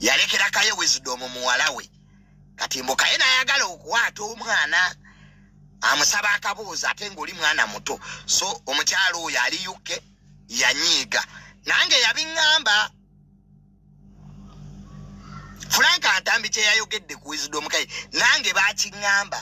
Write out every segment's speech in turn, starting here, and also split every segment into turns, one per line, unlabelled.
yalekera Kaye Wisdom muwala we kati mbo Kaye nayagala okukwata omwana amusaba akabuuza ate ng'oli mwana muto so omukyalo oyo ali UK yanyiiga nange yabiŋŋamba Frank Atambi kye yayogedde ku Wisdom Kaye nange bakiŋŋamba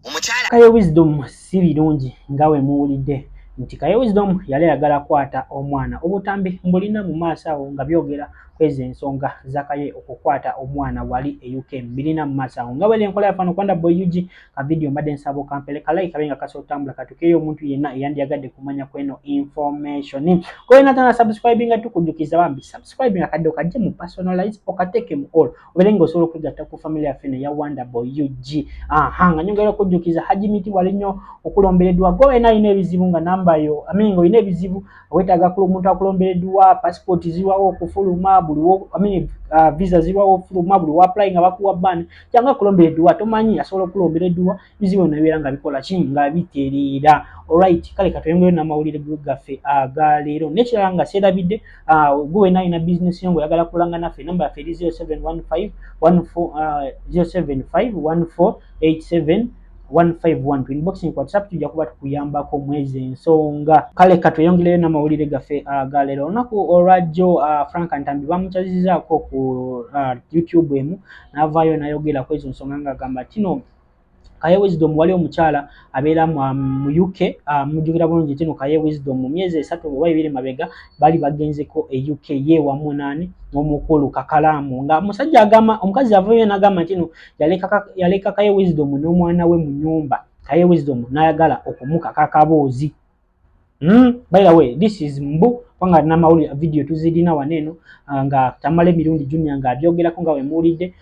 omukyala
Kaye Wisdom si birungi nga we muwulidde nti Kaye Wisdom yali ayagala kwata omwana obutambi mbulina mu maaso awo nga byogera kwezi ensonga za Kaye okukwata omwana wali e UK mbirina mu maaso awo nga bwe enkola yafano kwanda boy UG ka video mbadde nsabo kampele kalayi kabenga kasotambula katukeyo omuntu yenna eyandiyagadde kumanya kweno information ko ena tana subscribing tukujukiza bambi subscribing akadde okajje mu personalize okateke mu all obelengo solo kwigatta ku family afene ya Wanda Boy UG nga nyongera kujukiza haji miti walinyo okulomberedwa go ena ine bizibu nga namba yo amingo ine bizibu wetaga ku omuntu akulomberedwa passport ziwawo okufuluma buli visa ziwawo okufuluma buli wa apply nga bakuwa ban cyangwa kulomberedwa tomanyi asobola okulomberedwa bizibu nebera nga bikola kinga biterera alright kale katwengwe na mawulire gaffe aga leero nekiranga nga serabidde gwe ena ina business yongo yagala kulanga naffe number ya 0715 0751487151 inboxing kwa WhatsApp tujja kuba tukuyambako mwezi ensonga kale katweyongere na mawulire gaffe aga leero onaku olwajjo Frank Atambi bamuchazizaako ku YouTube emu navaayo nayogera kwezo nsonga nga gamba tino Kaye Wisdom wali omukyala abeera mu UK mujukira bulungi tino Kaye Wisdom mu myezi 3 oba 2 mabega bali bagenzeko e UK ye wamu nani omukulu kakalamu nga musajja agamba omukazi avaayo nagamba tino yaleka Kaye Wisdom n'omwana we mu nyumba Kaye Wisdom nayagala okumuka kakaboozi by the way this is mbu kwanga na mauli video tuzidina waneno nga Tamale Mirundi Jr nga abyogerako nga we muulidde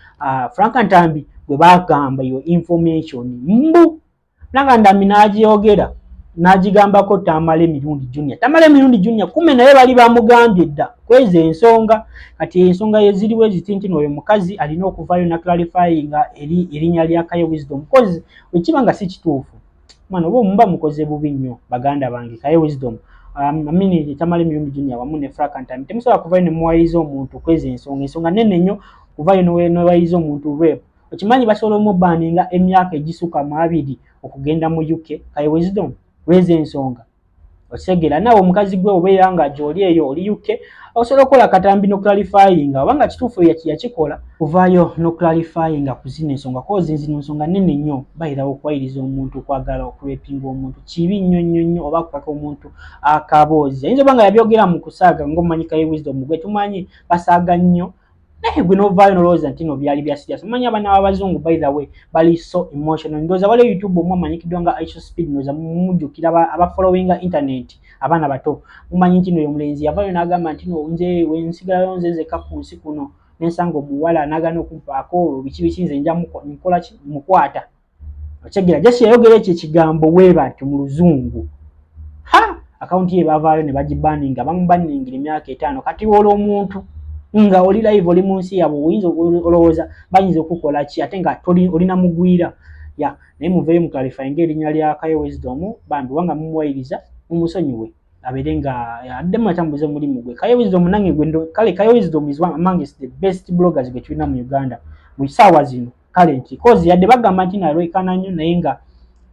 Frank Atambi bwe bagamba yo information mbu nanga ndami najiyogera najigambako Tamale Mirundi Jr Tamale Mirundi Jr kume naye bali bamugambye dda kweze ensonga kati ensonga yeziriwe zitintino oyo mukazi alina okuvaayo na clarifying eri erinnya lya Kaye Wisdom cause ekibanga si kituufu mwana obo mumba mukoze bubi nnyo baganda bange Kaye Wisdom Tamale Mirundi Jr wamu ne Frank Atambi temusobola kuvaayo ne muwayiza omuntu kwezi ensonga nene nnyo kuvaayo newayiza omuntu rape okimanyi basobola omubbaninga emyaka egisuka mu 2 okugenda mu UK Kaye Wisdom weze ensonga osegera nawe omukazi gwe obeera nga gy'oli eyo oli UK osobola okukola akatambi no clarifying obanga kituufu yakikola kuvaayo no clarifying kuzina ensonga kozi zino nsonga nene nnyo bayirawo okwayiriza omuntu kwagala okurepinga omuntu kibi nnyo oba kupaka omuntu akaboozi ayinza obanga yabyogera mu kusaaga ng'omanyi Kaye Wisdom gwe tumanyi basaaga nnyo naye gwe novaayo nolowooza nti no byali bya serious omanyi abaana b'abazungu by the way bali so emotional ndowooza waliwo YouTube omwe amanyikiddwa nga Aisha Speed ndowooza mumujjukira abafollowinga internet abaana bato mumanyi nti no omulenzi yavaayo n'agamba nti no nze wensigalayo nzezeka ku nsi kuno n'ensanga omuwala n'agaana okumpaako biki nze nja mukola mukwata okyegera jesi yayogera ekyo ekigambo weeba nti mu luzungu akawunti ye bavaayo ne bagibaninga bamubaningira emyaka 5 kati wola omuntu nga oli live oli munsi yabo oyinza olowooza bayinza okukola ki ate nga olina mugwira naye muveeyo mu clarifying erinnya lya Kaye Wisdom bambi wanga mumuwayiriza mumusonyiwe abeere nga addemu atambuze mulimu gwe Kaye Wisdom nange gwe kale Kaye Wisdom is one amongst the best bloggers gwe tulina mu Uganda mu ssaawa zino currently cause yadde bagamba nti nalwekana nnyo naye nga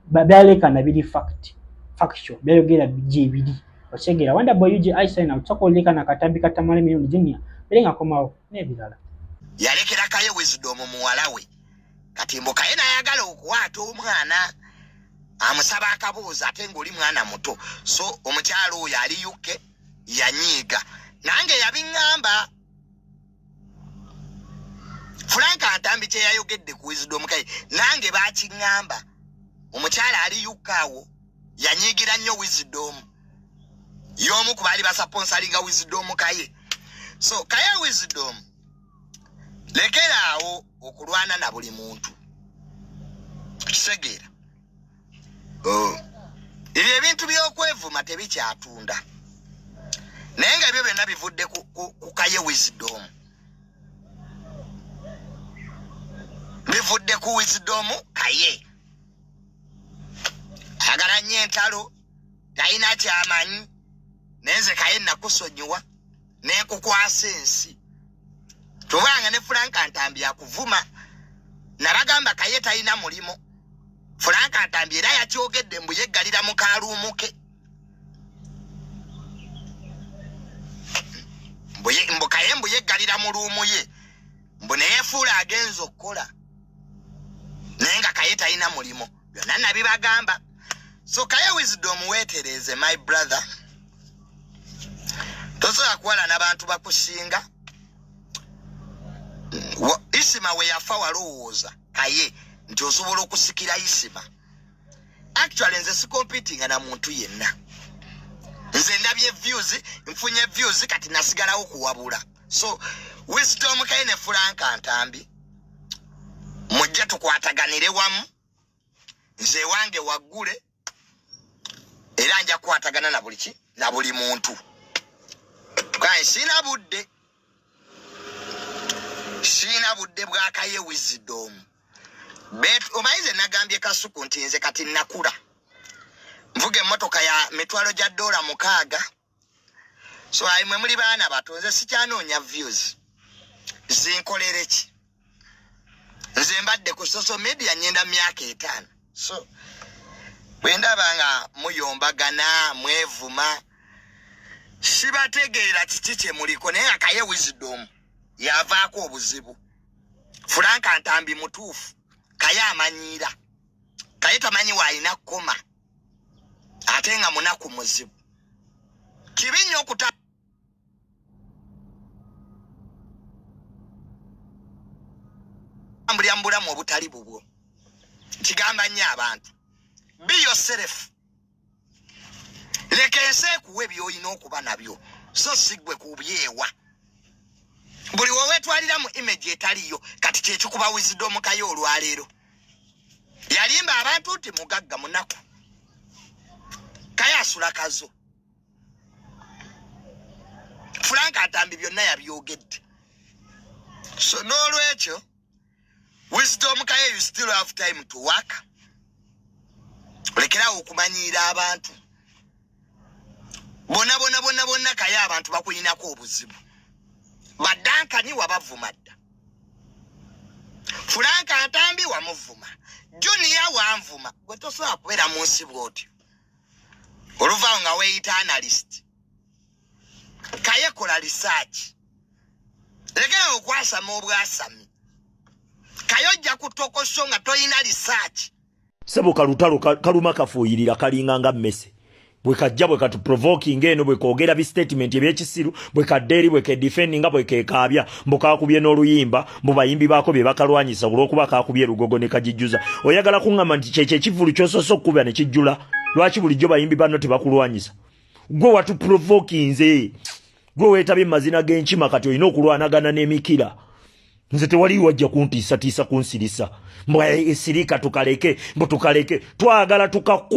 byalekana biri factual byayogera biri okyegera Wanda Boy UG Aisha utokolekana akatambi ka Tamale Mirundi Jr Belenga komawo n'ebirala
yalekera Kaye Wisdom muwala we kati mbo Kaye nayagala okukwata omwana amusaba akabuuza ate ng'oli mwana muto so omukyalo oyo ali UK yanyiiga nange yabiŋŋamba Frank Atambi kye yayogedde ku Wisdom Kaye nange bakiŋŋamba omukyala ali UK awo yanyiigira nnyo Wisdom y'omu ku baali basaponsalinga Wisdom Kaye so Kaye Wisdom lekeraawo okulwana na buli muntu kisegeera ebyo ebintu by'okwevuma tebikyatunda naye nga ebyo byonna bivudde ku Kaye Wisdom bivudde ku Wisdom Kaye agala nnyo entalo talina kyamanyi naye nze Kaye nakusonyiwa nekukwasa ensi tubanga ne Frank Antambi akuvuma nabagamba Kaye talina mulimo Frank Antambi era yakyogedde mbu yeggalira mu kaaluumuke mbu Kaye mbu yeggalira mu luumu ye mbu neyefuula agenza okukola naye nga Kaye talina mulimo byonna nabibagamba. So Kaye Wisdom weetereze my brother, tosobola kuwala n'abantu bakusinga. Isima we yafa walowooza Kaye nti osobola okusikira Isima. Actually nze sikompitinga na muntu yenna. Nze ndabye views, nfunye views kati nasigalawo kuwabula. So Wisdom Kaye ne Frank Antambi mujja tukwataganire wamu, nze wange waggule era nja kukwatagana na buli na buli muntu. Kaye sina budde bwa Kaye Wisdom. Omayize nagambye Kasuku nti nze kati nakula. Mvuge emmotoka ya mitwalo gya $6. So mwe muli baana bato nze sikyanoonya views. Zinkolere ki? Nze mbadde ku social media nyenda myaka 5. So bwendaba nga muyombagana mwevuma sibategeera kiki kye muliko naye Kaye Wisdom yavaako obuzibu. Frank Antambi mutuufu Kaye amanyiira. Kaye tamanyi waalina kkoma ate nga munaku muzibu. Kibi nnyo okutambulira mu bulamu obutali bubwo. Kigamba nnyo abantu. Be yourself. Leka ensi ekuwe by'olina okuba nabyo so sigwe kubyewa. Buli weetwalira mu image etaliyo kati kyekikuba Wisdom Kaye olwaleero. Yalimba abantu nti mugagga munaku. Kaye asula kazo. Frank Antambi byonna yabyogedde. So n'olwekyo Wisdom Kaye you still have time to work. Lekerawo okumanyiira abantu. Bonna Kaye abantu bakulinako obuzibu. Badankani wabavuma dda. Frank Antambi wamuvuma. Junior wanvuma. Gwe tosobola kubeera mu nsi bw'otyo. Oluvaawo nga weeyita analyst. Kaye kola research. Lekera okwasama obwasami. Kaye ojja kutokoso nga toyina research.
Sebo kalutalo kaluma kafuuyirira kalinganga mmese. Bwe kajja bwe katu provoking eno bwe koogera bi statement ebyekisiru bwe kaderi bwe ke defending bwe ke kaabya mboka akubye n'oluyimba mbo bayimbi baako bye bakalwanyisa olwokuba kaakubye lugogo ne kajijjuza. Oyagala kuŋŋamba nti kyekye kivulu kyososo okukubya ne kijjula. Lwaki bulijjo bayimbi bano tebakulwanyisa? Gwe watu provoking nze. Gwe weetabye mazina g'enkima kati olina okulwanagana n'emikira. Nze tewali wajja kuntiisa kunsirisa. Mbwa esirika tukaleke twagala tukaku